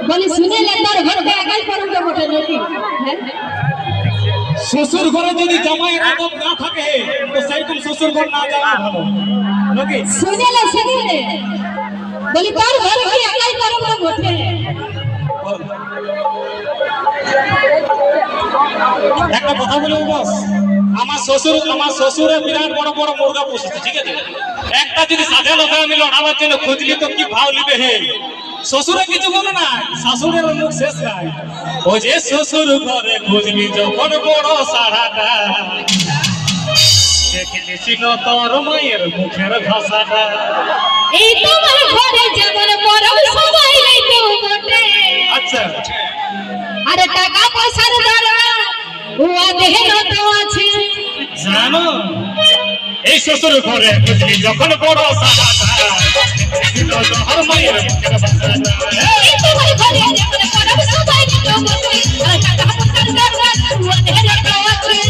বলি শুনে লেতার ঘর গাগাই করবে বটে নাকি শ্বশুর ঘরে যদি জামাই আদব না থাকে তো সেইটুকু শ্বশুর ঘর না যাওয়া ভালো নাকি শুনেলে শুনেলে বলি তোর ঘরে কি একাই করবে বটে একটা কথা বলবো বস আমার শ্বশুরে বিরাট বড় বড় মুরগা পুষেছে ঠিক আছে একটা যদি সাথে লোক আমি লড়াবার জন্য খুঁজলি তো কি ভাও নিবে হে শ্বশুরে কিছু বলে না শাশুড়ের মুখ শেষ নাই ও যে শ্বশুর ঘরে খুঁজলি যখন বড় সাড়াটা দেখলি ছিল তোর মায়ের মুখের ভাষাটা এই তোমার ঘরে যেমন বড় সবাই তো বটে আচ্ছা আরে টাকা পয়সার দরকার ও দেহের তো আছে জানো এই শ্বশুর ঘরে খুঁজলি যখন বড় সাড়াটা ছিল তোর মায়ের মুখের ভাষাটা এই তোমার ঘরে যেমন বড় সবাই তো বটে আরে টাকা পয়সার দরকার ও দেহের তো আছে